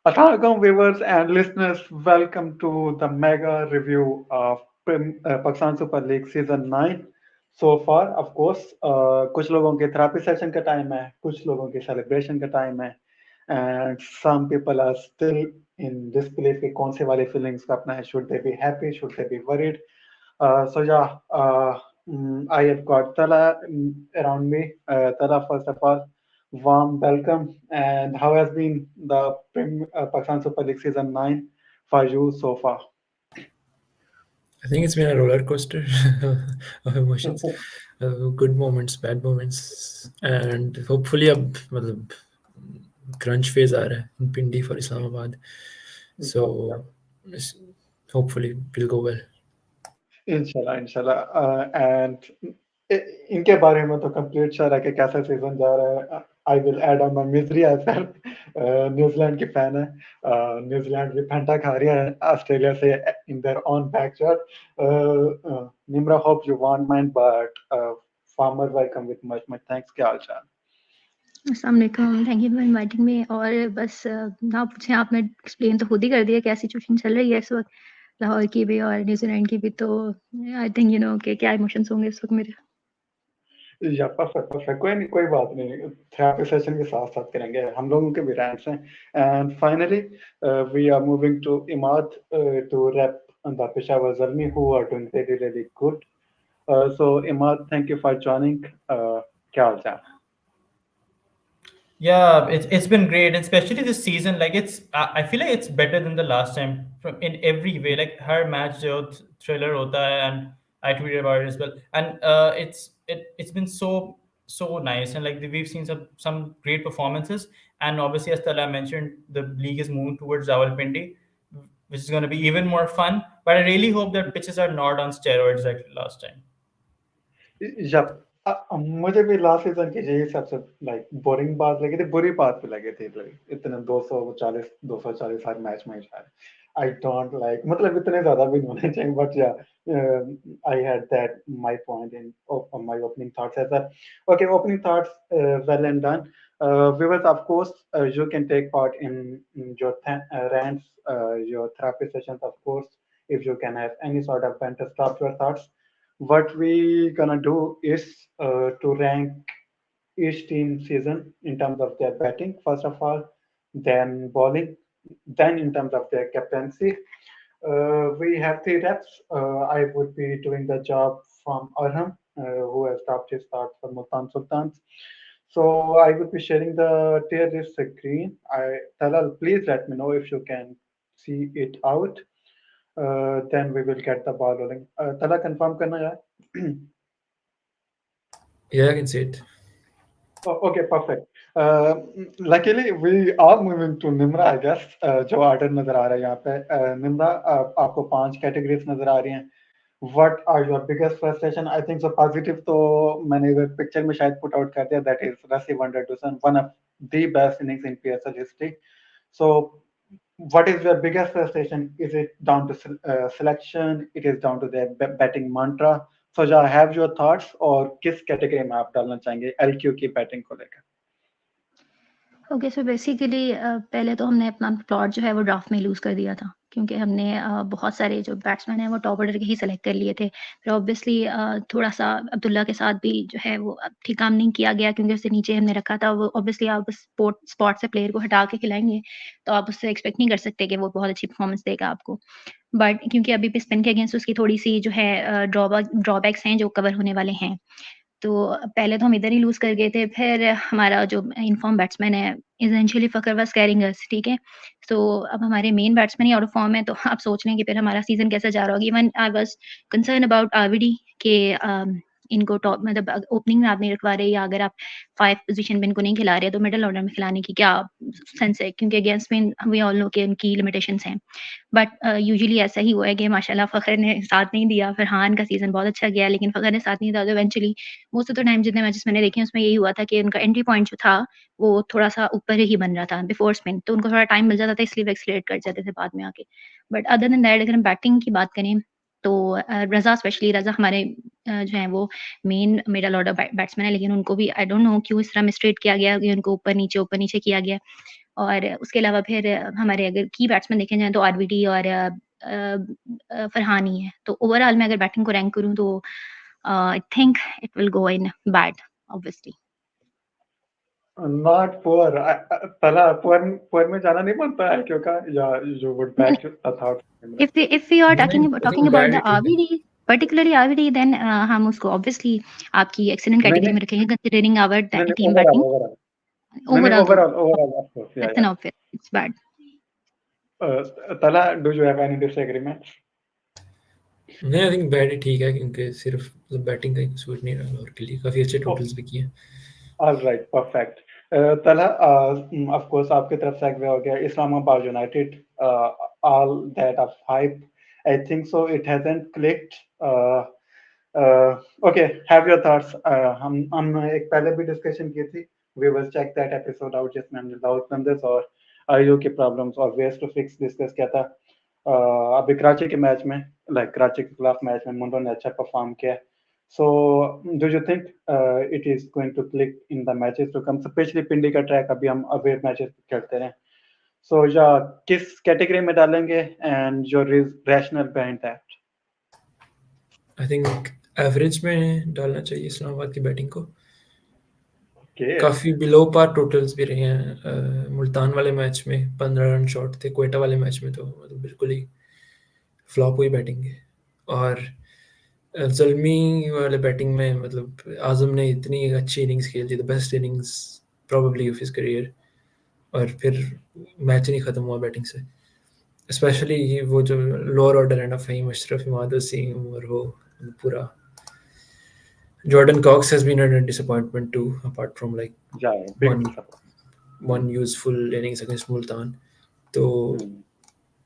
Assalamualaikum viewers and listeners, welcome to the mega review of Pakistan Super League Season 9. So far, of course, कुछ लोगों के therapy session का time है, कुछ लोगों के सेलिब्रेशन का टाइम है, and some people are still in disbelief कि कौन से वाले feelings का अपना है, should they be happy, should they be worried. So yeah, I have got Talha around me. Talha, first of all, warm welcome. And how has been the Pakistan Super League Season 9 for you so far? I think it's been a roller coaster of emotions, good moments, bad moments, and hopefully मतलब crunch phase आ रहा है in Pindi for Islamabad. So hopefully it'll go well. इंशाल्लाह इंशाल्लाह and इनके बारे में तो complete sure है कि कैसा सीजन जा रहा है I will add on my misery as well New Zealand की फैन है न्यूजीलैंड भी फंटा खा रही है ऑस्ट्रेलिया से in their own backyard Nimra hope you won't mind but formal welcome with much much thanks क्या हाल चाल अस्सलामुअलैकुम, thank you for inviting me. और बस ना पूछें, आपने एक्सप्लेन तो खुद ही कर दिया क्या सिचुएशन चल रही है इस वक्त लाहौर की भी और न्यूजीलैंड की भी। तो आई थिंक यू नो कि क्या इमोशंस होंगे इस वक्त मेरे। या परफेक्ट परफेक्ट कोई नहीं कोई बात नहीं थेरेपी सेशन के साथ साथ करेंगे हम लोगों के भी रैंक्स हैं and finally we are moving to Imad to wrap the Peshawar Zalmi who are doing really really good. So Emad, thank you for joining. क्या हाल चाल? Yeah, it's been great, and especially this season. Like I feel like it's better than the last time from in every way. Like her match jo thriller hota hai, and I tweeted about it as well. And it's been so nice, and like we've seen some great performances. And obviously, as Talha mentioned, the league is moving towards Rawalpindi, which is going to be even more fun. But I really hope that pitches are not on steroids like last time. Yep. मुझे भी last season की यही सबसे like boring बात लगी थी बुरी बात भी लगी थी like, इतने 240 हर मैच में शायद आई डोंट लाइक मतलब इतने ज्यादा भी नहीं होने चाहिए but yeah I had that my point in my opening thoughts as well okay opening thoughts well and done viewers of course you can take part in your rants your therapy sessions of course if you can have any sort of banter stop your thoughts what we gonna do is to rank each team season in terms of their batting first of all, then bowling, then in terms of their captaincy. We have three reps. I would be doing the job from Arham, who has dropped his thoughts for Multan Sultans. So I would be sharing the tier list screen. Talal, please let me know if you can see it out. Then we will get the ball rolling. Tala, confirm करना यार. Yeah, I can see it. Oh, okay, perfect. Luckily, we are moving to Nimra, I guess. जो order नजर आ रहा है यहाँ पे. Nimra, आपको 5 categories नजर आ रही हैं. What are your biggest frustration? I think so positive तो मैंने इधर picture में शायद put out कर दिया. That is Rassi Wonder Dusan, one of the best innings in PSL history. So, what is your biggest frustration? Is it down to selection? It is down to their batting mantra? So, yeah, have your thoughts और किस category में आप डालना चाहेंगे LQ की batting को लेकर? Okay, so basically पहले तो हमने अपना प्लॉट जो है वो ड्राफ्ट में लूज़ कर दिया था क्योंकि हमने बहुत सारे जो बैट्समैन हैं वो टॉप ऑर्डर के ही सेलेक्ट कर लिए थे। फिर ऑब्वियसली थोड़ा-सा अब्दुल्ला के साथ भी जो है वो ठीक काम नहीं किया गया क्योंकि उससे नीचे हमने रखा था। वो ऑब्वियसली आप स्पॉट से प्लेयर को हटा के खिलाएँगे, तो आप उससे एक्सपेक्ट नहीं कर सकते कि वो बहुत अच्छी परफॉर्मेंस देगा आपको। बट क्योंकि अभी भी स्पिन के अगेंस्ट उसकी थोड़ी-सी जो है ड्रॉबैक्स हैं जो कवर होने वाले हैं। तो पहले तो हम इधर ही लूज़ कर गए थे, फिर हमारा जो इनफॉर्म बैट्समैन है essentially Fakhar was carrying us, ठीक है? सो अब हमारे main batsman he out of form है, तो आप सोच लें कि फिर हमारा सीज़न कैसा जा रहा होगा। Even I was concern about आरवीडी के इनको टॉप मतलब ओपनिंग में आप नहीं रखवा रहे या अगर आप 5 पोज़ीशन में इनको नहीं खिला रहे, तो मिडल ऑर्डर में खिलाने की क्या सेंस है? क्योंकि अगेंस्ट में वी ऑल नो कि उनकी लिमिटेशंस हैं। बट यूजुअली ऐसा ही हुआ है कि माशाल्लाह फ़खर ने साथ नहीं दिया, फरहान का सीज़न बहुत अच्छा गया, लेकिन फ़खर ने साथ नहीं दिया, तो eventually most of the time जितने मैचेस मैंने देखे हैं उसमें यही हुआ था कि उनका एंट्री पॉइंट जो था वो थोड़ा-सा ऊपर ही बन रहा था बिफोर स्पिन, तो उनको थोड़ा टाइम मिल जाता था इसलिए वो एक्सीलरेट कर जाते थे बाद में आके। बट अदर देन दैट अगर हम बैटिंग की बात करें तो रज़ा स्पेशली रज़ा हमारे जो हैं वो मेन मिडल ऑर्डर बैट्समैन है, लेकिन उनको भी आई डोंट नो क्यों इस तरह मिसट्रीट किया गया कि उनको ऊपर-नीचे किया गया। और उसके अलावा फिर हमारे अगर की बैट्समैन देखे जाएँ तो आरबीडी और फरहान ही है। तो ओवरऑल मैं अगर बैटिंग को रैंक करूँ तो I think it will go in bad obviously. Not poor. तला poor में जाना नहीं बनता है क्योंकि या you would back a thought. If we are नहीं, talking I think about bad the ही ठीक है. RVD, particularly RVD, then हम उसको obviously आपकी excellent नहीं, category नहीं, में रखेंगे considering our नहीं, team overall, batting. overall. नहीं, Overall, तो overall, of course, yeah, that's an obvious. It's bad. Tala, do you have any disagreements? नहीं, I think bad ही ठीक है क्योंकि सिर्फ मतलब बैटिंग का सूट नहीं रहा लाहौर के लिए. काफी अच्छे टोटल्स भी किए. All right, perfect. Talha, of course, आपकी तरफ से segue हो गया. Islamabad United, all that of hype. I think so. It hasn't clicked. Okay, have your thoughts. हम एक पहले भी discussion की थी. We will check that episode out जिसमें हमने Rawalpindi और आयु की problems और ways to fix discuss किया था. अभी कराची के मैच में, like कराची के खिलाफ मैच में मुंडो ने अच्छा परफॉर्म किया. So, do you think it is going to click in the matches to come? Especially पिंडी का ट्रैक अभी हम अवे मैचेस खेलते रहे. So, या किस कैटेगरी में डालेंगे and your rationale behind that? I think average में डालना चाहिए इस्लामाबाद की बैटिंग को. Okay. काफी बिलो पार टोटल्स भी रहे हैं. मुल्तान वाले मैच में 15 रन शॉट थे. क्वेटा वाले मैच में तो मतलब बिल्कुल ही फ्लॉप हुई बैटिंग है. और ज़ल्मी वाले बैटिंग में मतलब आज़म ने इतनी अच्छी इनिंग्स खेली थी, the best innings probably of his career, और फिर मैच नहीं ख़त्म हुआ बैटिंग से. स्पेशली वो जो लोअर ऑर्डर है ना, फ़हीम अशरफ, इमाद वसीम और वो पूरा. Jordan Cox has been a disappointment too, apart from like Yeah, big support. one useful innings against Multan. तो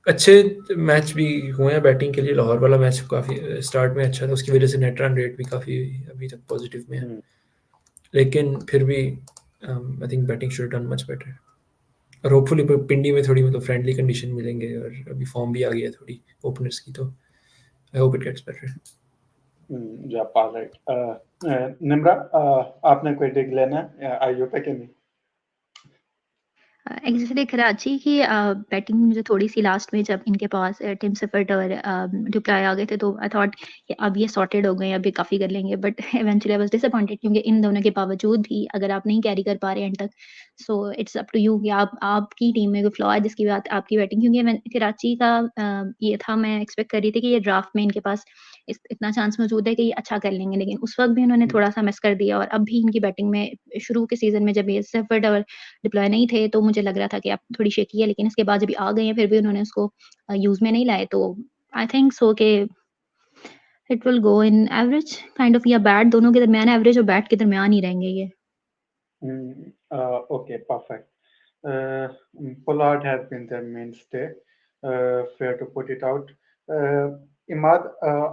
अच्छे मैच भी हुए हैं बैटिंग के लिए. लाहौर वाला मैच काफ़ी स्टार्ट में अच्छा था, उसकी वजह से नेट रन रेट भी काफ़ी अभी तक पॉजिटिव में है. लेकिन फिर भी I think batting should done much better. और होपफुली पिंडी में थोड़ी मतलब फ्रेंडली कंडीशन मिलेंगे और अभी फॉर्म भी आ गई है थोड़ी ओपनर्स की, तो I hope it gets better. Yeah, all right. Nimra, आपने कोई डिग लेना है आयु पे कि नहीं? एक्चुअली कराची की बैटिंग मुझे थोड़ी-सी लास्ट में जब इनके पास टिम सिफर्ट और डुप्लाई आ गए थे तो आई थॉट कि अब ये सॉर्टेड हो गए हैं, अब ये काफ़ी कर लेंगे, but eventually I was disappointed क्योंकि इन दोनों के बावजूद भी अगर आप नहीं कैरी कर पा रहे एंड तक, so it's up to you कि आपकी टीम में कोई फ्लॉ है जिसकी बात आपकी बैटिंग, क्योंकि मैं कराची का ये था, मैं एक्सपेक्ट कर रही थी कि ये ड्राफ्ट में इनके पास इतना चांस मौजूद है कि ये अच्छा कर लेंगे, लेकिन उस वक़्त भी उन्होंने थोड़ा-सा मिस कर दिया और अब भी इनकी बैटिंग में शुरू के सीज़न में जब ये सिफर्ट और डिप्लॉय नहीं थे तो मुझे लग रहा था कि अब थोड़ी शेकी है, लेकिन इसके बाद जब ये आ गए हैं फिर भी उन्होंने उसको यूज़ में नहीं लाए, तो आई थिंक सो कि it will go in average kind of या बैड, दोनों के दरमियान, एवरेज और बैड के दरमियान ही रहेंगे ये. Okay, perfect. Pollard has been their mainstay. Fair to put it out. Emad,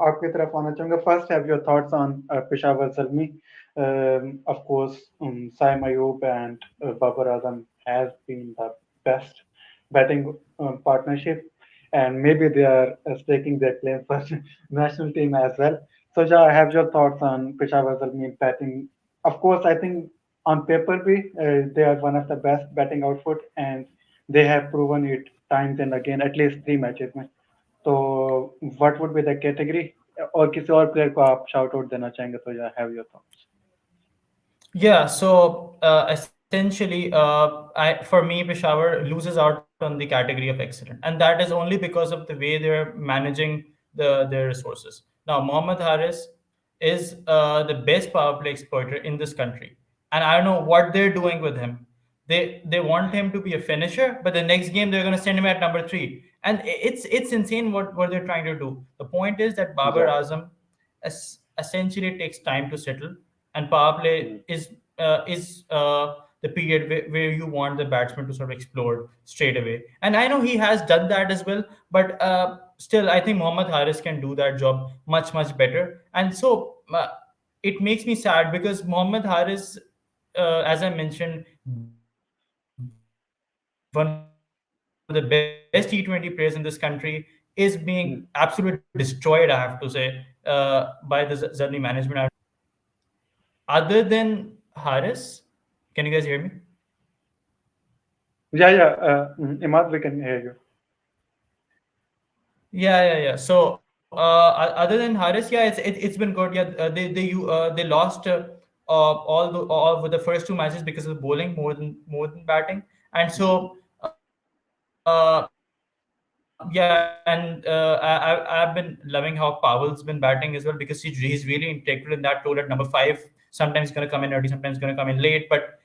आपकी तरफ आना चाहूँगा. First, have your thoughts on Peshawar Zalmi. Of course, Saim Ayub and Babar Azam has been the best batting partnership, and maybe they are staking their claim for national team as well. So, yeah, I have your thoughts on Peshawar Zalmi batting. Of course, I think on paper भी they are one of the best batting output and they have proven it times and again at least 3 matches में. तो what would be the category और किसी और player को आप shout out देना चाहेंगे तो या have your thoughts? Yeah, so essentially, for me, Peshawar loses out on the category of excellent, and that is only because of the way they're managing their resources. Now, Mohammad Haris is the best power play exploiter in this country, and I don't know what they're doing with him. They want him to be a finisher, but the next game they're going to send him at number 3, and it's insane what they're trying to do. The point is that Babar Azam essentially takes time to settle, and power play is the period where you want the batsman to sort of explode straight away. And I know he has done that as well, but still, I think Mohammad Haris can do that job much better. And so it makes me sad because Mohammad Haris, as I mentioned, one of the best T20 players in this country, is being absolutely destroyed, I have to say, by the Zalmi management. Other than Haris, can you guys hear me? Yeah. Emad, we can hear you. Yeah. So other than Haris, yeah, it's been good. Yeah, they lost all of the first two matches because of bowling more than batting, and so yeah, and I've been loving how Powell's been batting as well, because he's really integral in that role at number 5. Sometimes going to come in early, sometimes going to come in late, but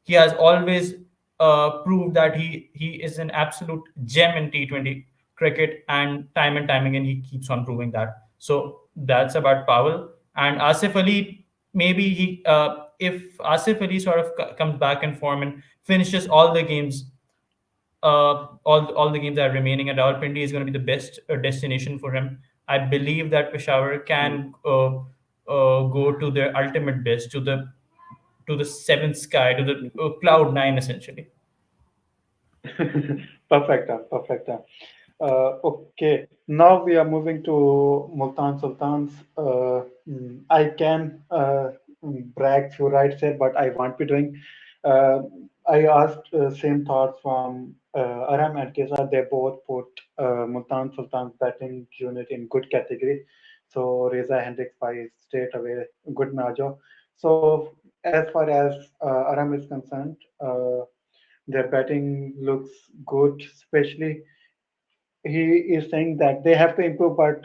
he has always proved that he is an absolute gem in T20 cricket, and time again he keeps on proving that. So that's about Powell. And Asif Ali, maybe if Asif Ali sort of comes back in form and finishes all the games, all the games that are remaining, and Rawalpindi is going to be the best destination for him. I believe that Peshawar can go to their ultimate best, to the seventh sky, to the cloud nine, essentially. Perfect. Okay, now we are moving to Multan Sultans. I can brag few rights here, but I won't be doing. Uh, I asked same thoughts from Aram and Kesa. They both put Multan Sultan's batting unit in good category. So Reza Hendricks by straight away good Majo. So as far as Aram is concerned, their batting looks good, especially he is saying that they have to improve, but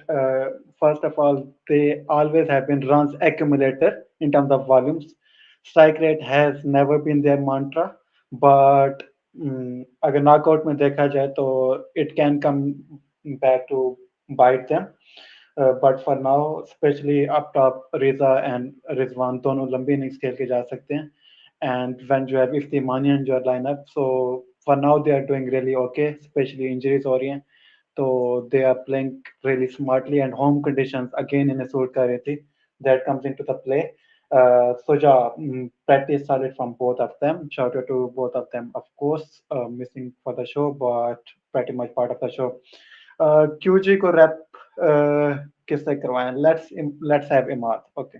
first of all, they always have been runs accumulator in terms of volumes. Strike rate has never been their mantra, but अगर knockout में देखा जाए तो it can come back to bite them. But for now, especially up top, Reza and Rizwan दोनों लंबी innings खेल के जा सकते हैं. And when you have Iftimani in your lineup, so for now they are doing really okay, especially injuries हो रही हैं. So they are playing really smartly, and home conditions again in a suit कर रही थी. That comes into the play. So yeah, practice started from both of them. Shout out to both of them, of course. Missing for the show, but pretty much part of the show. QG को rap किससे करवाएं? Let's have Emad. Okay.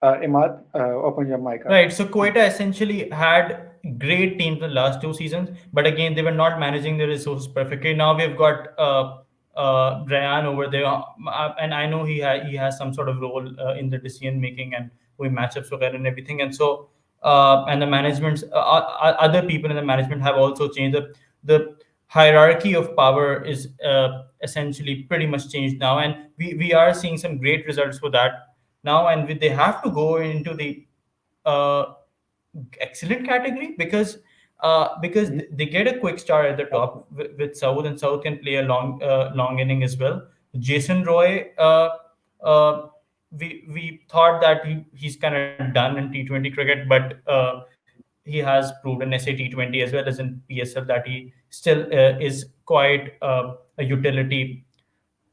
Emad, open your mic up. Right. So Quetta essentially had great teams in the last two seasons, but again they were not managing their resources perfectly. Now we've got Ryan over there, and I know he has some sort of role in the decision making and we matchups together and everything. And so and the managements, other people in the management have also changed. The hierarchy of power is essentially pretty much changed now, and we are seeing some great results for that now, and they have to go into the uh, excellent category, because they get a quick start at the top with South, and South can play a long inning as well. Jason Roy, we thought that he's kind of done in T20 cricket, but he has proved in SA T20 as well as in PSL that he still is quite a utility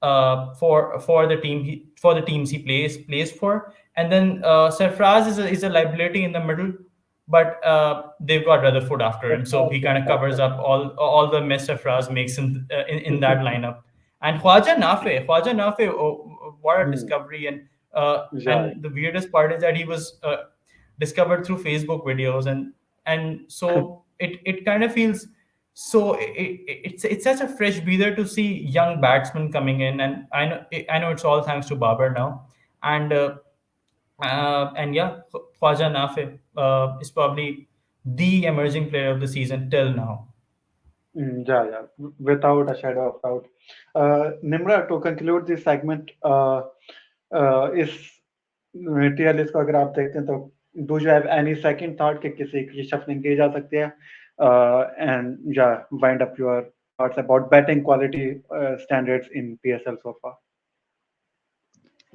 for the for the teams he plays for. And then Sarfraz is a liability in the middle, but they've got Rutherford after him, so he kind of covers up all the mess Sarfraz makes in that lineup. And Khwaja Nafe, what a discovery! And the weirdest part is that he was discovered through Facebook videos, and so it kind of feels so it's such a fresh breather to see young batsmen coming in. And I know it's all thanks to Babar now. And yeah, Khwaja Nafe is probably the emerging player of the season till now. Yeah, without a shadow of doubt. Nimra, to conclude this segment, इस tier list को अगर आप देखते हैं तो do you have any second thought कि किसी की shuffling की जा सकती है? And yeah, wind up your thoughts about batting quality standards in PSL so far.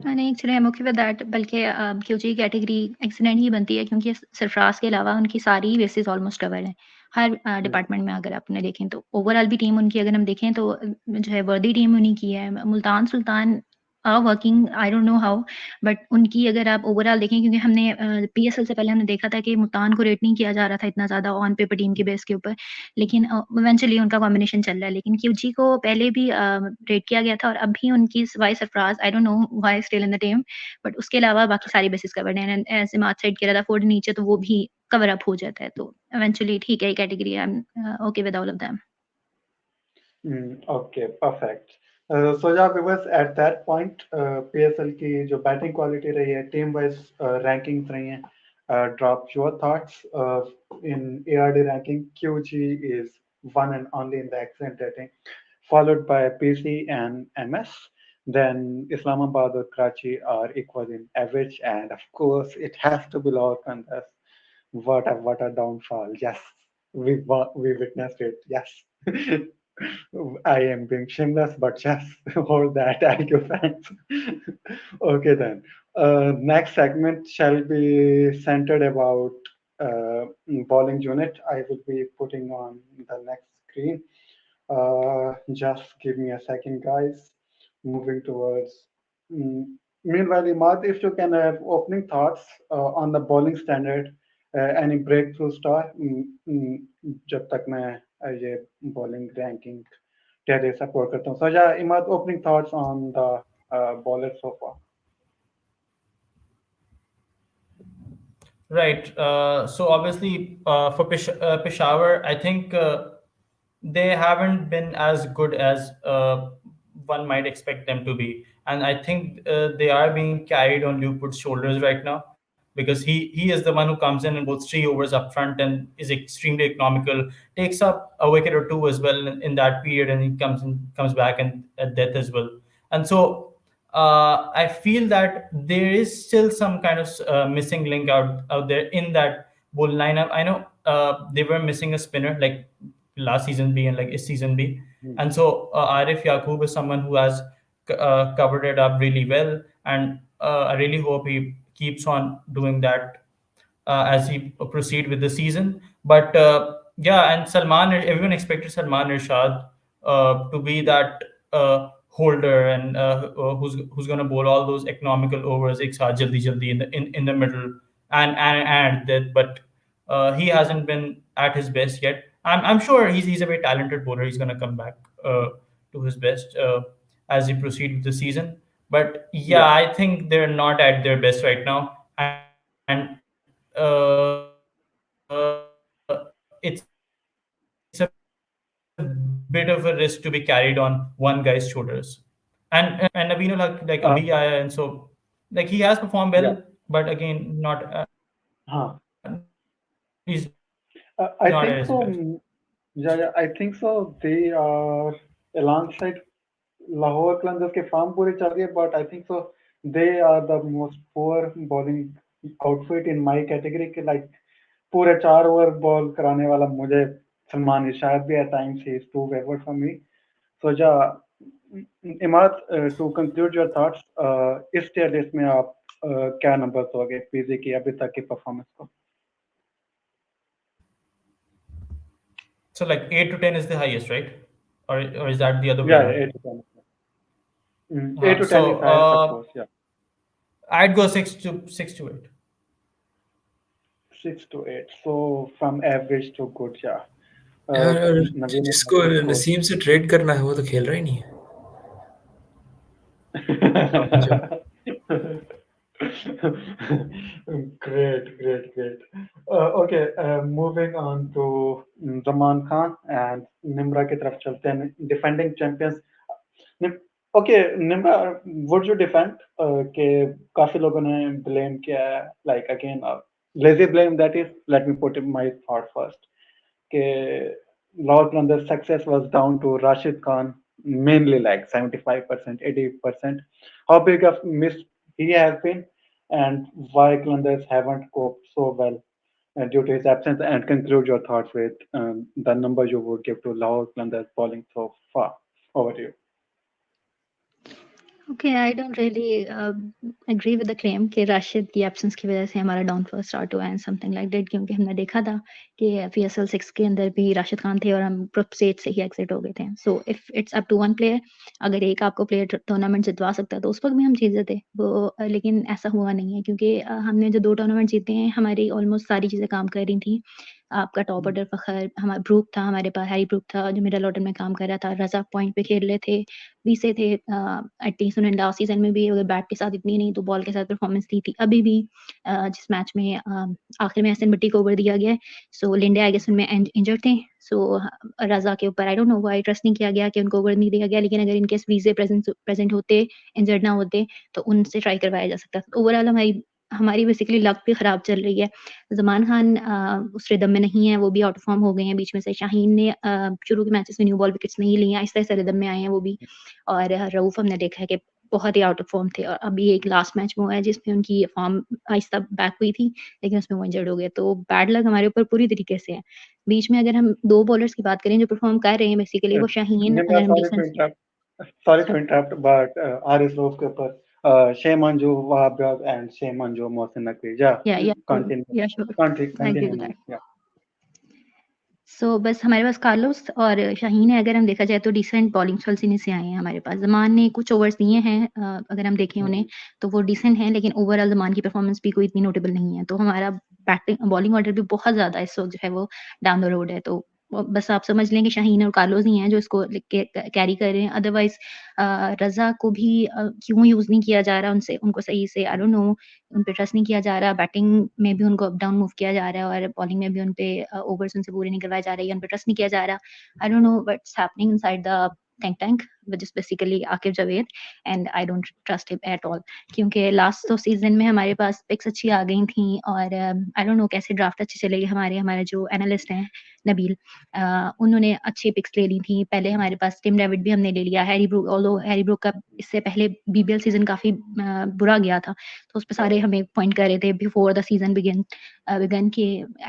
नहीं, actually I am okay with that, बल्कि क्यूजी कैटेगरी एक्सीलेंट ही बनती है क्योंकि सरफराज के अलावा उनकी सारी बेसिस ऑलमोस्ट कवर्ड हैं हर डिपार्टमेंट में। अगर आपने देखें तो ओवरऑल भी टीम उनकी अगर हम देखें तो जो है वर्दी टीम उन्हीं की है। Multan Sultan are working, I don't know how, but उनकी अगर आप ओवरऑल देखें, क्योंकि हमने PSL से पहले हमने देखा था कि मुल्तान को रेट नहीं किया जा रहा था इतना ज़्यादा ऑन पेपर टीम के बेस के ऊपर, लेकिन इवेंचुअली उनका कॉम्बिनेशन चल रहा है। लेकिन QG को पहले भी रेट किया गया था और अभी उनकी वाई Sarfaraz, I don't know why still in the team, but उसके अलावा बाकी सारी बेसिस कवर्ड हैं। एंड एज इमाद साइड कह रहा था फोर्ड नीचे, तो वो भी कवर अप हो जाता है, तो इवेंचुअली ठीक है category, I am okay with all of them. Okay, perfect. So yeah, viewers, at that point, PSL की जो बैटिंग क्वालिटी रही है, टीम वाइज रैंकिंग्स रही हैं, drop your thoughts in ARD ranking. QG is one and only in the excellent rating, followed by PC and MS. Then Islamabad or Karachi are equal in average, and of course, it has to be Lahore Qalandars. What a downfall! Yes, we witnessed it. Yes. I am being shameless, but yes, hold that, IQ fans. Okay, then. Next segment shall be centered about bowling unit. I will be putting on the next screen. Just give me a second, guys. Moving towards. Mm, Meanwhile, Imad, if you can have opening thoughts on the bowling standard, any breakthrough star, जब तक मैं ये bowling ranking टेरे support करता हूँ. So yeah, Imad, opening thoughts on the bowler so far. Right. So obviously, for Peshawar, I think they haven't been as good as one might expect them to be, and I think they are being carried on Lukewood's shoulders right now, because he is the one who comes in and bowls 3 overs up front and is extremely economical, takes up a wicket or two as well in that period, and he comes back and at death as well. And so I feel that there is still some kind of missing link out there in that bowl lineup. I know they were missing a spinner like last season B and like this season B, and so Arif Yaqub is someone who has covered it up really well, and I really hope he keeps on doing that as he proceed with the season. But yeah, and Salman, everyone expected Salman Irshad to be that holder and who's going to bowl all those economical overs, ek saath jaldi jaldi in the middle and that, but he hasn't been at his best yet. I'm sure he's a very talented bowler. He's going to come back to his best as he proceed with the season. But yeah, Yeah. I think they're not at their best right now, and it's a bit of a risk to be carried on one guy's shoulders. And Naveen ul Haq, like Abhi Aya, and so like he has performed well, but again, not Yeah. he's not at his best. I think so. Yeah, I think so. They are alongside Lahore Qalandars के farm पूरी चल रही है, but I think so. They are the most poor bowling outfit in my category. के like पूरे 4 over ball कराने वाला मुझे सलमान इरशाद भी at times he is too wayward for me. So yeah, Imad, to conclude your thoughts, इस tier list में आप क्या नंबर दोगे पीजे की अभी तक की परफॉर्मेंस को? So like 8 to 10 is the highest, right? Or is that the other way Yeah, around? 8 to 10. 8 to 10 is So highest, of course. Yeah, I'd go 6 to 8. 6 to 8. So from average to good, yeah. यार और Naveen, जिसको of course. Naseem से trade करना है वो तो खेल रहा ही नहीं है. Great. Okay, moving on to Zaman Khan and Nimra की तरफ चलते हैं. Defending champions. Okay, Nimra, would you defend कि काफी लोगों ने blame किया है, like again, lazy blame, that is, let me put in my thought first. कि Lord Qalandar's success was down to Rashid Khan, mainly like 75%, 80%. How big of miss he has been, and why Qalandars haven't coped so well due to his absence, and conclude your thoughts with the number you would give to Lahore Qalandars bowling so far. Over to you. Okay, I don't really agree with the claim कि राशिद की absence की वजह से हमारा downfall start हुआ and something like that, क्योंकि हमने देखा था कि PSL 6 के अंदर भी राशिद खान थे और हम group stage से ही exit हो गए थे. So if it's up to one player, अगर एक आपको player tournament जितवा सकता है तो उस वक्त भी हम जीते थे वो, लेकिन ऐसा हुआ नहीं है क्योंकि हमने जो 2 tournament जीते हैं हमारी almost सारी चीज़ें काम कर रही थी. आपका टॉप ऑर्डर फखर, हमारा ब्रूक था, हमारे पास हैरी ब्रूक था जो मिडल ऑर्डर में काम कर रहा था, रज़ा पॉइंट पे खेल रहे थे, वीसे थे, एटलीस्ट उन्होंने लास्ट सीजन में भी अगर बैट के साथ इतनी नहीं तो बॉल के साथ परफॉर्मेंस दी थी। अभी भी जिस मैच में आखिर में एहसन बट्टी को ओवर दिया गया है, सो लिंडे आई गेस उनमें इंजर्ड थे, सो रज़ा के ऊपर आई डोंट नो व्हाई ट्रस्ट नहीं किया गया कि उनको ओवर नहीं दिया गया, लेकिन अगर इनकेस वीजे प्रेजेंट होते, इंजर्ड ना होते तो उनसे ट्राई करवाया जा सकता था। ओवरऑल हमारी बेसिकली लक भी खराब चल रही है। ज़मान खान उस रिदम में नहीं है, वो भी आउट ऑफ फॉर्म हो गए हैं बीच में से। शाहीन ने शुरू के मैचेस में न्यू बॉल विकेट्स नहीं लिए, आहिस्ता-आहिस्ता रिदम में आए हैं वो भी। और रऊफ हमने देखा है कि बहुत ही आउट ऑफ फॉर्म थे और अभी एक लास्ट मैच में हुआ है जिसमें उनकी फॉर्म आहिस्ता बैक हुई थी, लेकिन उसमें वो इंजर्ड हो गए। तो बैड लक हमारे ऊपर पूरी तरीके से है। बीच में अगर हम 2 बॉलर्स की बात करें जो परफॉर्म कर रहे हैं बेसिकली वो शाहीन, Nimra, अगर हम sorry to defence interrupt. Sorry to interrupt, but Aris Roof के ऊपर Shea Manju, Wahab Riaz and Shea Manju, Mohsin Naqvi. Yeah, yeah continue. Sure, Continue, I agree continue. With that. Yeah. So बस हमारे पास Carlos और शाहीन है, अगर हम देखा जाए तो डिसेंट बॉलिंग चलसिनी से आए हैं हमारे पास। ज़मान ने कुछ ओवर्स दिए हैं, अगर हम देखें उन्हें तो वो डिसेंट हैं, लेकिन ओवरऑल ज़मान की परफॉर्मेंस भी कोई इतनी नोटेबल नहीं है। तो हमारा बैटिंग बॉलिंग ऑर्डर भी बहुत ज़्यादा इस वक्त जो है वो डाउन द रोड है। तो बस आप समझ लें कि शाहीन और कार्लोस ही हैं जो इसको कैरी कर रहे हैं। अदरवाइज रज़ा को भी क्यों यूज़ नहीं किया जा रहा उनको सही से, आई डोंट नो, उन पे ट्रस्ट नहीं किया जा रहा। बैटिंग में भी उनको अप डाउन मूव किया जा रहा है और बॉलिंग में भी उन पे ओवर्स उनसे पूरे नहीं करवाए जा रहे हैं, उन पे ट्रस्ट नहीं किया जा रहा। आई don't know what's happening inside the think tank which is basically Aqib Javed, and I don't trust him at all, क्योंकि लास्ट 2 सीजन में हमारे पास पिक्स अच्छी आ गई थी और आई डोंट नो कैसे ड्राफ्ट अच्छी चलेगी। हमारे जो एनालिस्ट हैं नबील, उन्होंने अच्छी पिक्स ले ली थी। पहले हमारे पास टिम डेविड भी हमने ले लिया, Harry Brook, although Harry Brook का इससे पहले बीबीएल सीजन काफी बुरा गया था, तो उस पे सारे हमें पॉइंट कर रहे थे बिफोर द सीजन बिगन कि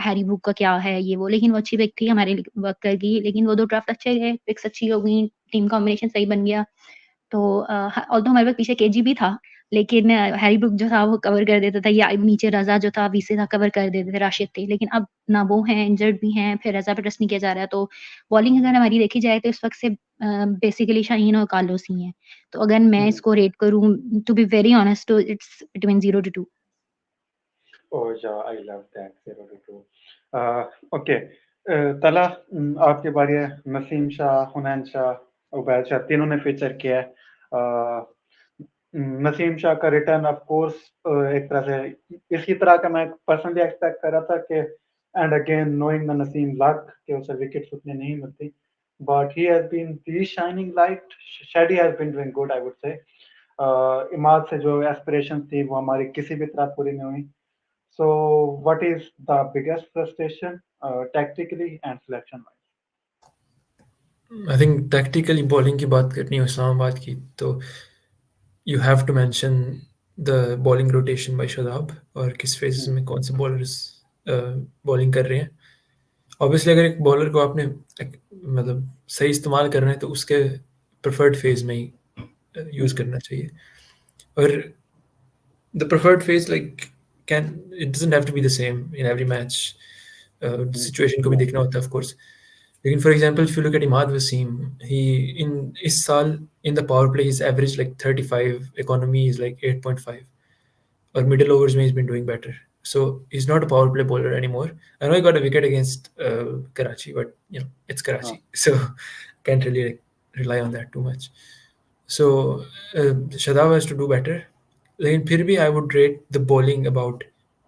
हैरी ब्रूक का क्या है ये वो, लेकिन वो अच्छी पिक थी हमारे वर्क करगी, लेकिन वो 2 ड्राफ्ट अच्छे गए, पिक्स अच्छी हो गई, टीम कॉम्बिनेशन सही बन गया। तो ऑल्दो हमारे पास पीछे केजी भी था, लेकिन हैरी ब्रूक जो था वो कवर कर देता था, या नीचे रज़ा जो था वीसे था कवर कर देते थे, राशिद थे, लेकिन अब ना वो हैं, इंजर्ड भी हैं, फिर रज़ा पे ट्रस्ट नहीं किया जा रहा है। तो बॉलिंग अगर हमारी देखी जाए तो इस वक्त से बेसिकली शाहीन और कार्लोस ही हैं। तो अगर मैं इसको रेट करूँ, टू बी वेरी ऑनेस्ट, तो it's between 0 to 2। Oh yeah, I love that 0 to 2. Okay. तला, आपकी बारी है। नसीम शाह, हुनैन शाह, उबैद शाह तीनों ने फीचर किया है। नसीम शाह का रिटर्न ऑफ कोर्स एक तरह से इसी तरह का मैं पर्सनली एक्सपेक्ट कर रहा था कि, and again knowing the Naseem luck कि उसे विकेट्स उतने नहीं मिलती, but he has been the shining light. शेडी has been doing good, I would say. Imad से जो एस्पिरेशंस थी वो हमारी किसी भी तरह पूरी नहीं हुई। So, what is the biggest frustration, tactically and selection wise? I think tactically bowling की बात करनी हो इस्लामाबाद की तो you have to mention the bowling rotation by Shadab और किस फेजेस में कौन से बॉलर्स बॉलिंग कर रहे हैं। ऑब्वियसली अगर एक बॉलर को आपने मतलब सही इस्तेमाल करना है तो उसके प्रेफर्ड फेज में ही यूज़ करना चाहिए। और the preferred phase like it doesn't have to be the same in every match. Situation को भी देखना होता है of course. लेकिन for example if you look at Emad Wasim, he in इस साल in the power play he's averaged like 35, economy is like 8.5, or middle overs में he's been doing better. So he's not a power play bowler anymore. I know he got a wicket against Karachi, but you know it's Karachi, so can't really like, rely on that too much. So Shadab has to do better. लेकिन फिर भी I would rate the bowling about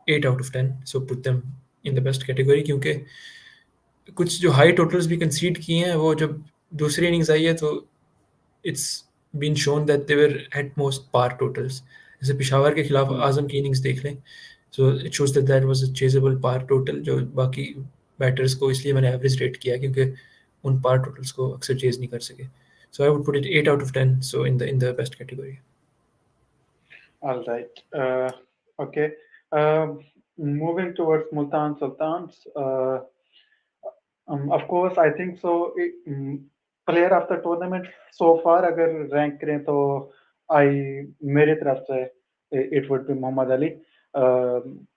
8 out of 10, so put them in the best category, क्योंकि कुछ जो high totals भी कंसीड किए हैं वो जब दूसरी इनिंग्स आई है तो it's been shown that they were at most par totals. जैसे पेशावर के खिलाफ आजम की इनिंग्स देख लें, so it shows that that was a chasable par total, जो बाकी बैटर्स को इसलिए मैंने एवरेज रेट किया क्योंकि उन पार टोटल्स को अक्सर चेज नहीं कर सके। So I would put it 8 out of 10, so in the best category. All right. Okay. Moving towards Multan Sultans. Of course, I think so. Player of the tournament so far, अगर rank करें तो मेरी तरफ से it would be Mohammad Ali.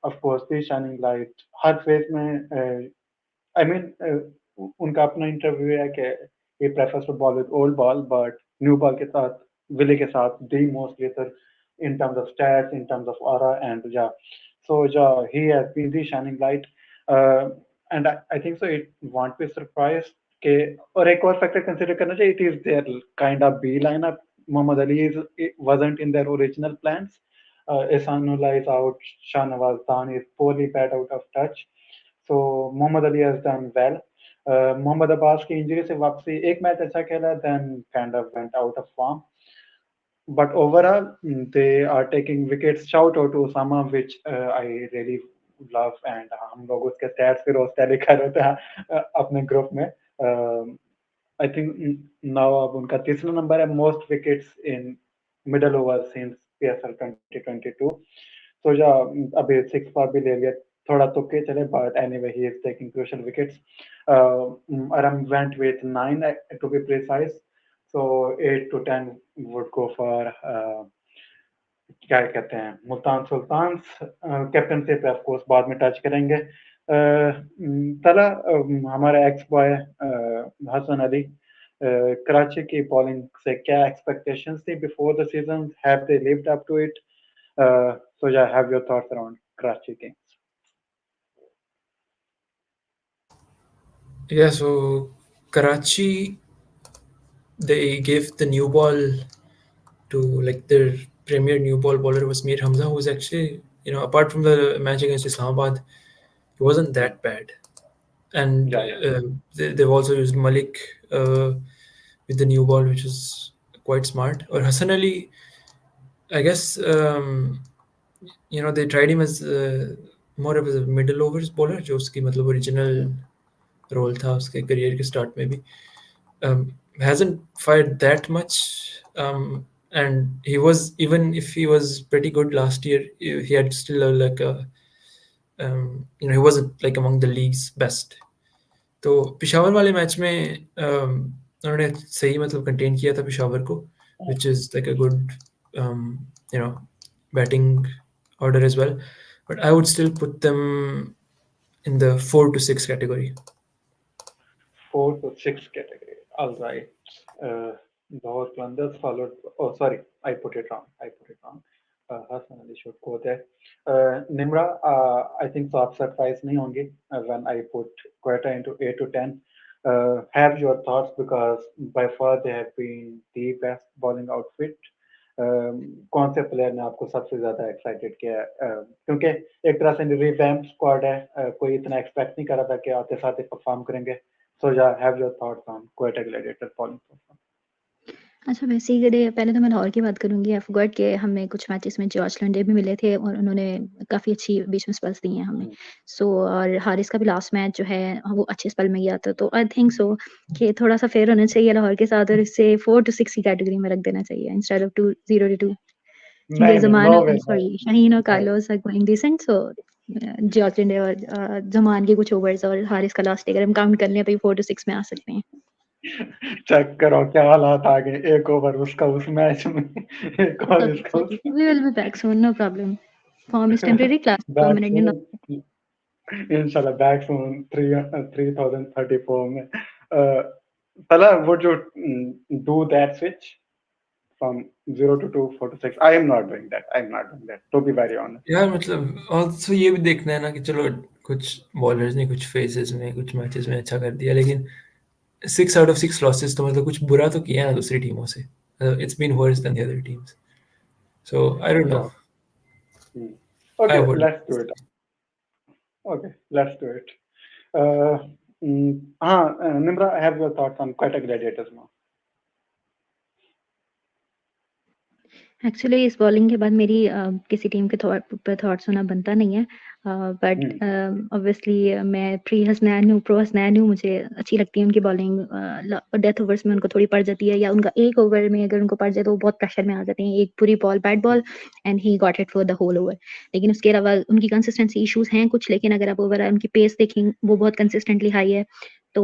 Of course, the shining light. हर phase में I mean, उनका अपना इंटरव्यू है कि he prefers to ball with old ball, but new ball के साथ, विले के साथ, the most lethal in terms of stats, in terms of aura, and yeah. So yeah, he has been the shining light, and I think so. It won't be surprised कि और एक और factor consider करना चाहिए. It is their kind of B lineup. Muhammad Ali wasn't in their original plans. Ihsanullah is out. Shahnawaz Khan is poorly bad out of touch. So Muhammad Ali has done well. Mohammad Abbas की injury से वापसी एक match अच्छा खेला, then kind of went out of form. But overall, they are taking wickets. Shout out to Osama, which I really love, and हम लोग उसके stats पे रोज टैली कर रहे थे अपने ग्रुप में. I think now अब उनका तीसरा नंबर है most wickets in middle over since PSL 2022. So yeah, अभी 6 पर भी ले लिया, थोड़ा तुक्के चले, but anyway he is taking crucial wickets. Aram went with 9 to be precise. So 8 to 10 would go for क्या कहते हैं मुल्तान सुल्तान. कैप्टनशिप पे ऑफ कोर्स बाद में टच करेंगे. तला हमारा एक्स बॉय हसन अली, कराची की बॉलिंग से क्या एक्सपेक्टेशंस थी before the season, have they lived up to it? So yeah, have your thoughts around Karachi Kings. Yeah, so Karachi, they gave the new ball to like their premier new ball bowler was Mir Hamza, who was actually, you know, apart from the match against Islamabad, he wasn't that bad. And Yeah. they've also used Malik with the new ball, which is quite smart. Or Hassan Ali, I guess, you know, they tried him as more of a middle overs bowler, जो उसकी मतलब original role था उसके career के start में भी. Hasn't fired that much, and he was, even if he was pretty good last year, he had still like a you know, he wasn't like among the league's best. तो पेशावर वाले match में उन्होंने सही मतलब contain किया था पेशावर को, which is like a good you know, batting order as well, but I would still put them in the 4 to 6 category. 4 to 6 category. All right. Lahore Qalandars followed. Oh, sorry, I put it wrong. Hassan Ali should go there. Nimra, I think so आप surprised नहीं होंगे when I put Quetta into 8 to 10. Have your thoughts, because by far they have been the best bowling outfit. कौन से player ने आपको सबसे ज्यादा excited किया? क्योंकि एक तरह से रिवैम्प स्क्वाड है, कोई इतना एक्सपेक्ट नहीं कर रहा था कि आते साथ परफॉर्म करेंगे. So yeah, have your thoughts on Quetta Gladiator bowling performance. अच्छा, बेसिकली पहले तो मैं लाहौर की बात करूंगी. आई फॉरगॉट कि हमें कुछ मैचेस में जॉर्ज लंडे भी मिले थे और उन्होंने काफ़ी अच्छी बीच में स्पेल्स दी हैं हमें. सो और हारिस का भी लास्ट मैच जो है वो अच्छे स्पेल में गया था. तो आई थिंक सो कि थोड़ा सा फेयर होना चाहिए लाहौर के साथ और इससे 4 to 6 की कैटेगरी में रख देना चाहिए instead of 0 to 2. Zaman sorry Shaheen और Carlos are going decent. So George Linde और जमान के कुछ ओवर्स और हारिस का लास्ट, अगर हम काउंट कर लें तो 4 to 6 में आ सकते हैं. चेक करो क्या हालात आ गए, एक ओवर उसका उस मैच में, एक और इसका. We will be back soon, no problem. Form is temporary, class permanent. Inshallah back soon. 3034 में. Talha, would you do that switch from 0 to 2, 4 to 6? I am not doing that. To be very honest. यार मतलब also ये भी देखना है ना कि चलो कुछ बॉलर्स ने कुछ फेजेस में कुछ मैचेस में अच्छा कर दिया, लेकिन 6 out of 6 losses तो मतलब कुछ बुरा तो किया ना दूसरी टीमों से. It's been worse than the other teams. So I don't know. Okay, let's do it. Nimra, I have your thoughts on Quetta Gladiators now. Actually इस बॉलिंग के बाद मेरी किसी टीम के थॉट्स होना बनता नहीं है, बट ऑब्वियसली मैं प्रो हसनैन हूँ. मुझे अच्छी लगती है उनकी बॉलिंग. डेथ ओवर्स में उनको थोड़ी पड़ जाती है, या उनका एक ओवर में अगर उनको पड़ जाए तो वो बहुत प्रेशर में आ जाते हैं. एक पूरी ball bat ball and he got it for the whole over. लेकिन उसके अलावा उनकी कंसिस्टेंसी इशूज हैं कुछ, लेकिन अगर आप ओवरऑल उनकी पेस देखें वो बहुत कंसिस्टेंटली हाई है. तो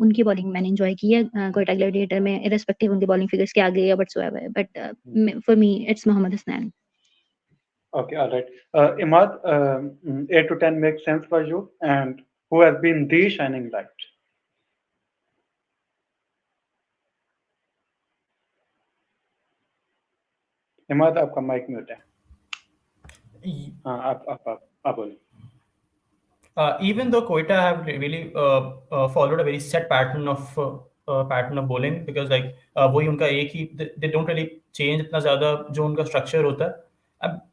उनकी बॉलिंग मैंने एंजॉय की है कोयटा ग्लैडिएटर में, इररिस्पेक्टिव उनके बॉलिंग फिगर्स के आगे या whatsoever, but for me it's Mohammad Hasnain. Okay, all right. Emad, 8 to 10 makes sense for you, and who has been the shining light? Emad, आपका माइक म्यूट है. हाँ, आप बोलिए. Even though Quetta have really followed a very set pattern of bowling, because like वही उनका एक ही they don't really change इतना ज़्यादा जो उनका structure होता है,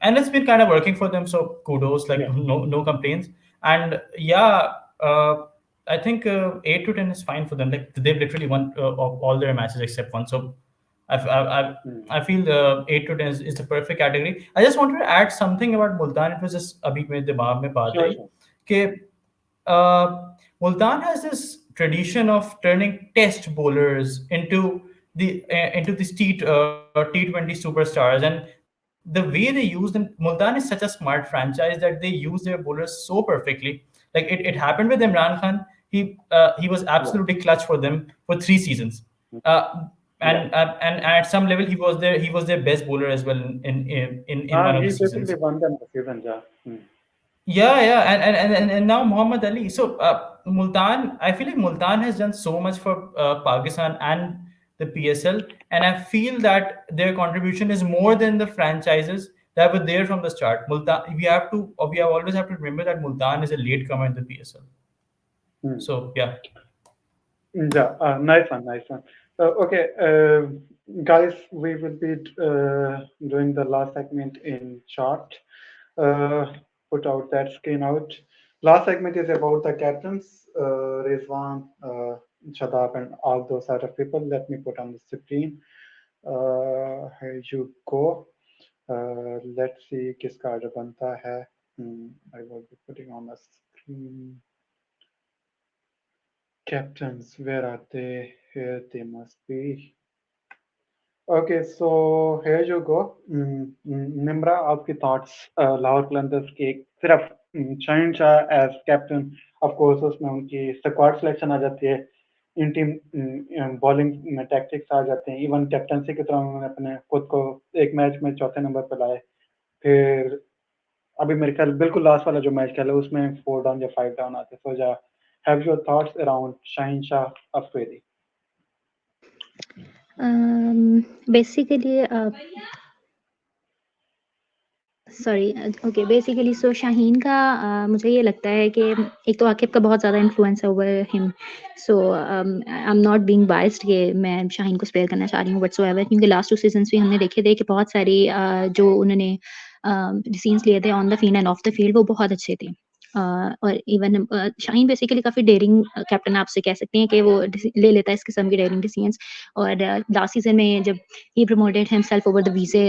and it's been kind of working for them, so kudos, like Yeah. no complaints. And yeah, I think 8 to 10 is fine for them. Like they've literally won all their matches except one, so I feel 8 to 10 is the perfect category. I just wanted to add something about Multan. It was just अभी मेरे दिमाग में बात आई कि Multan has this tradition of turning test bowlers into these T20 superstars, and the way they use them. Multan is such a smart franchise that they use their bowlers so perfectly. Like it happened with Imran Khan. He was absolutely clutch for them for 3 seasons. And at some level he was their best bowler as well in one of the He seasons. basically won them the season, yeah. Yeah, and now Muhammad Ali. So Multan, I feel like Multan has done so much for Pakistan and the PSL, and I feel that their contribution is more than the franchises that were there from the start. Multan, we always have to remember that Multan is a latecomer in the PSL. So yeah. Yeah, nice one. Okay, guys, we will be doing the last segment in chart. Put out that screen out. Last segment is about the captains, Rizwan, Shadab, and all those sort of people. Let me put on the screen. Here you go. Let's see किसका order बनता है. I will be putting on the screen. Captains, where are they? Here they must be. Okay, so here you go. Nimra, आपकी thoughts Lahore Qalandars के सिर्फ Shaheen Shah as captain, of course उसमें उनकी squad selection आ जाती है, इन टीम बॉलिंग में टैक्टिक्स आ जाते हैं, इवन कैप्टनसी की तरह उन्होंने अपने खुद को एक मैच में चौथे नंबर पर लाए. फिर अभी मेरे ख्याल बिल्कुल लास्ट वाला जो मैच खेला उसमें 4 डाउन या 5 डाउन आते. So yeah, have your thoughts around Shaheen Shah Afridi? Basically, basically so Shaheen का मुझे ये लगता है कि एक तो आकिब का बहुत ज़्यादा इन्फ्लुएंस है over him. So I am not being biased कि मैं शाहीन को स्पेयर करना चाह रही हूँ व्हाटसोएवर, क्योंकि लास्ट 2 सीजन्स भी हमने देखे थे कि बहुत सारी जो उन्होंने डिसीजंस लिए थे on the field end of the field वो बहुत अच्छे थे. और इवन शाहीन बेसिकली काफ़ी डेयरिंग कैप्टन आपसे कह सकते हैं कि वो ले लेता है इस किस्म के डेयरिंग डिसीजंस. और लास्ट सीजन में जब he promoted himself over the VJ,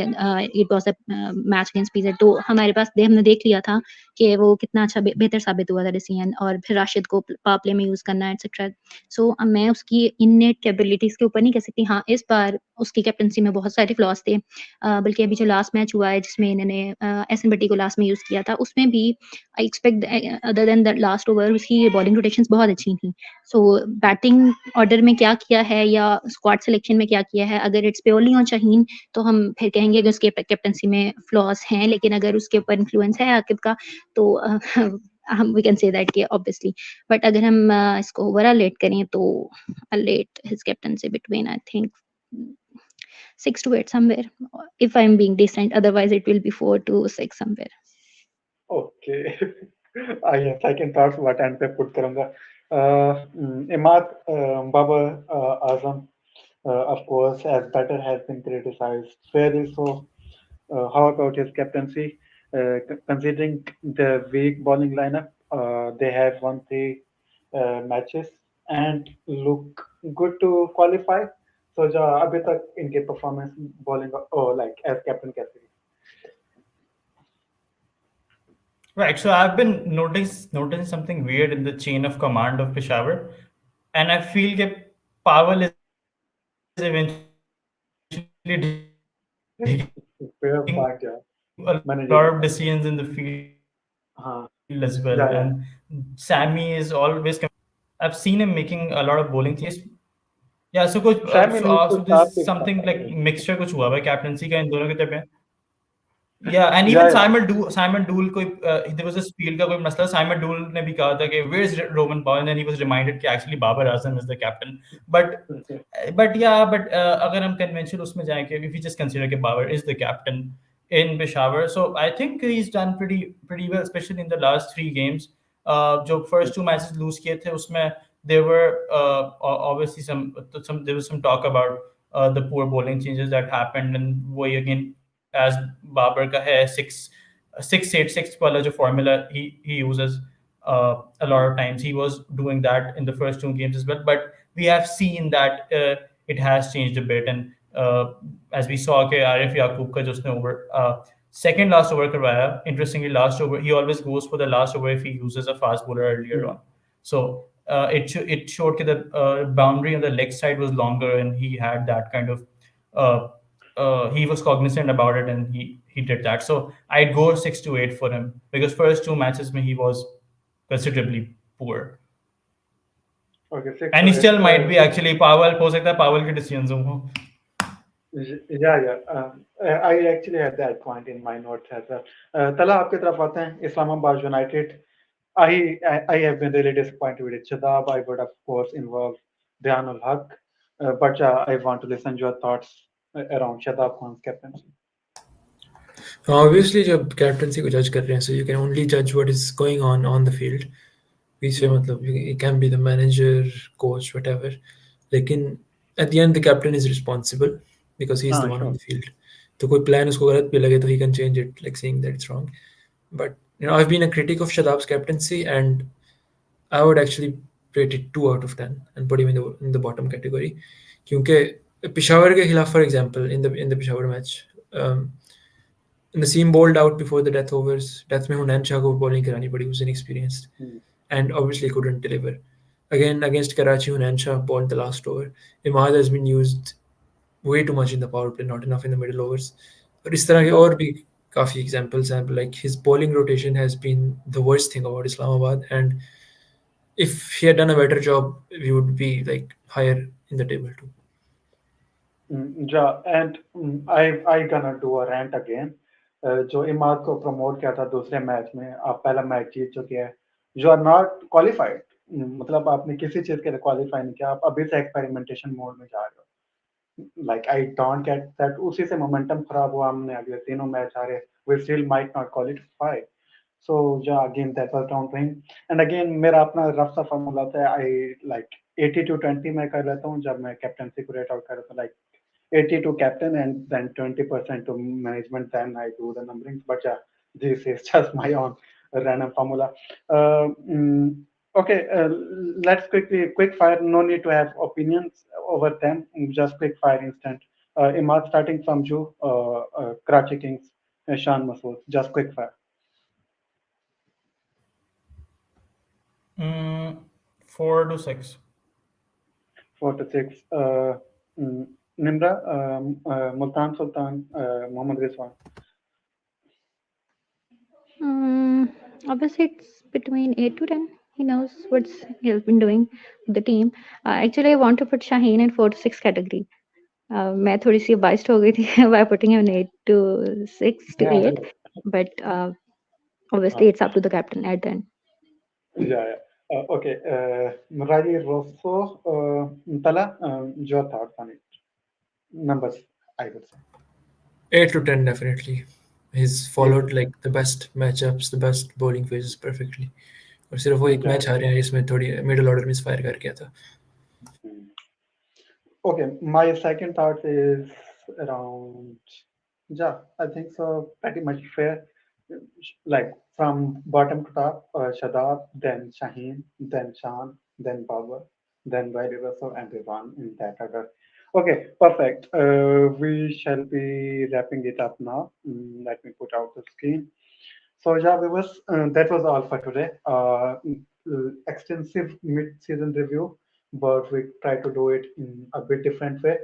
it was a match against PJ, तो हमारे पास हमने देख लिया था कि वो कितना अच्छा बेहतर साबित हुआ था डिसीजन. और फिर राशिद को पावर प्ले में यूज़ करना एटसेट्रा. सो मैं उसकी इननेट कैपेबिलिटीज़ के ऊपर नहीं कह सकती. हाँ, इस बार उसकी कैप्टनसी में बहुत सारे फ्लॉज थे, बल्कि अभी जो लास्ट मैच हुआ है जिसमें इन्होंने एसन बट्टी को लास्ट में यूज़ किया था, उसमें भी I expect other than the last over उसकी बॉलिंग रोटेशंस बहुत अच्छी थी. सो बैटिंग ऑर्डर में क्या किया है या स्क्वाड सिलेक्शन में क्या किया है, अगर इट्स प्योरली ऑन शाहीन तो हम फिर कहेंगे कि उसके कैप्टनसी में फ्लॉज हैं, लेकिन अगर उसके ऊपर इन्फ्लुएंस है आकिब का तो हम वी कैन से दैट कि ऑब्वियसली. बट अगर हम इसको ओवरऑल रेट करें तो आई rate his captaincy between I think 6 to 8 somewhere, if I'm being decent. Otherwise it will be 4 to 6 somewhere. Okay. Yes, I can thoughts what end पे put करूँगा. Emad, Babar, Azam, of course, as better has been criticized fairly so. How about his captaincy? Considering the weak bowling lineup, they have won 3 matches and look good to qualify. So जो अभी तक इनके performance bowling like as captain कैसे? Right, so I've been noticing something weird in the chain of command of Peshawar, and I feel that Powell is eventually Fair point, yeah. a lot of decisions in the field as well, Yeah. and Sammy is always I've seen him making a lot of bowling changes. Yeah, so coach, Simon used to so start there's with something like Babar. mixture कुछ हुआ है captaincy का इन दोनों के तरफ. Yeah, and even Yeah, yeah. Simon Dool कोई there was a spiel का कोई मसला. Simon Dool ने भी कहा था कि where's Roman Paul, and then he was reminded कि actually Babar Azam is the captain. But yeah, but अगर हम conventional उसमें जाएं कि if we just consider कि Babar is the captain in Peshawar, so I think he's done pretty well, especially in the last 3 games. जो first 2 matches lose किए थे उसमें there were obviously there was some talk about the poor bowling changes that happened, and वही again as Babar का है 6-8-6 वाला जो formula he uses a lot of times. He was doing that in the first 2 games as well, but we have seen that it has changed a bit. And as we saw कि आरिफ याकूब का जो उसने over second last over करवाया, interestingly last over he always goes for the last over if he uses a fast bowler earlier on. So it showed that the boundary on the leg side was longer, and he had that kind of he was cognizant about it, and he did that. So I'd go 6-8 for him because first 2 matches he was considerably poor, Okay, 6 and to he 8. still might be actually Powell हो सकता है Powell के decisions हो. Yeah, yeah. I actually had that point in my notes as well. Talha, आपकी तरफ आते हैं. Islamabad United. I have been really disappointed with it. Shadab, I would of course involve Dianul Haq, but I want to listen to your thoughts around Shadab Khan's captaincy. Obviously जब captaincy को judge कर रहे हैं, so you can only judge what is going on the field. पीछे मतलब it can be the manager, coach, whatever. लेकिन at the end the captain is responsible because he is the one on the field. तो कोई plan उसको गलत भी लगे तो he can change it, like saying that it's wrong. But I've been a critic of Shadab's captaincy, and I would actually rate it 2 out of 10 and put him in the bottom category. क्योंकि Peshawar के खिलाफ, for example, in the Peshawar match, Naseem bowled out before the death overs. Death में हुनैन शाह को bowling करानी पड़ी, was inexperienced, and obviously couldn't deliver. Again, against Karachi, Hunain Shah bowled the last over. Emad has been used way too much in the power play, not enough in the middle overs. But इस तरह के और भी काफ़ी examples हैं. Like his bowling rotation has been the worst thing about Islamabad, and if he had done a better job, we would be like higher in the table too. Yeah, and I gonna do a rant again. जो इमाद को promote किया था दूसरे match में, आप पहला match जीत चुके हैं. You are not qualified. मतलब आपने किसी चीज के लिए क्वालिफाई नहीं किया, आप अभी से एक्सपेरिमेंटेशन मोड में जा रहे हो. Like I don't get that. उसी से मोमेंटम खराब हुआ, हमने अगले तीनों मैच हारे. We still might not qualify. So yeah, again that was down to him. And again मेरा अपना रफ सा फॉर्मूला होता है. I like 80-20 में कर लेता हूँ जब मैं कैप्टनसी को रेट आउट कर रहा था. Like 80 to captain and then 20% to management, then I do the numbering. But yeah, this is just my own random formula. Okay, let's quick fire. No need to have opinions over them. Just quick fire instant. Imad, starting from you, Karachi Kings, Shan Masood. Just quick fire. 4-6. 4-6. Nimra, Multan Sultan, Mohammad Rizwan. Obviously, it's between 8 to 10. He knows what he has been doing with the team. Actually, I want to put Shaheen in 4 to 6 category. मैं थोड़ी सी biased हो गई थी by putting him in 8 to 6 to 8. But obviously, it's up to the captain at the end. Yeah. Okay. Murari Rosso, Talha, your thoughts on it? Numbers, I would say. 8 to 10 definitely. He's followed like the best matchups, the best bowling phases perfectly. और सिर्फ वो एक match हारे हैं इसमें थोड़ी middle order misfire कर गया था. Okay, my second thought is around, yeah, I think so, pretty much fair. Like from bottom to top, Shadab, then Shaheen, then Shan, then Babar, then Vairi Rasul, and Rizwan in that order. Okay, perfect. We shall be wrapping it up now. Let me put out the screen. So yeah, viewers, that was all for today. Extensive mid-season review, but we try to do it in a bit different way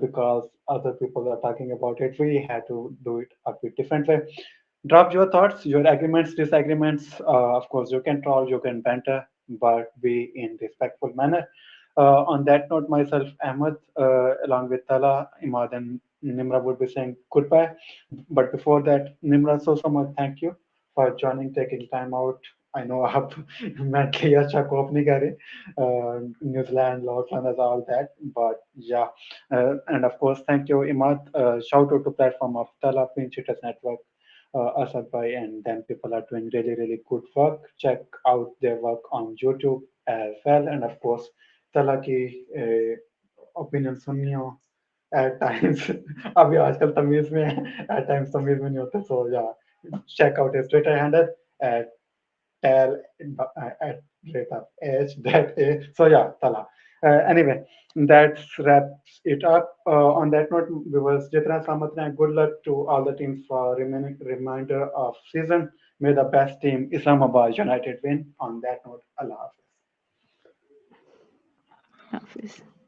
because other people are talking about it. We had to do it a bit different way. Drop your thoughts, your agreements, disagreements. Of course, you can troll, you can banter, but be in respectful manner. On that note, myself, Ahmed, along with Talha, Emad, and Nimra would be saying goodbye. But before that, Nimra, so much thank you for joining, taking time out. I know आप mentally अच्छा cope नहीं कर रहे, New Zealand, Los Angeles, all that. But yeah, and of course, thank you, Emad. Shout out to platform of Talha Pinch Hitters Network, Asad Bhai, and then people are doing really, really good work. Check out their work on YouTube as well. And of course, Talha की opinion सुननी हो at times. अभी आजकल तमीज में है, at times तमीज में नहीं होते. So yeah, check out his Twitter handle at tell at rate of h that a. So yeah, Talha. Anyway, that wraps it up. On that note, viewers, Jitna Samatna, good luck to all the teams for remaining remainder of season. May the best team Islamabad United win. On that note, Allah Hafiz. Hafiz.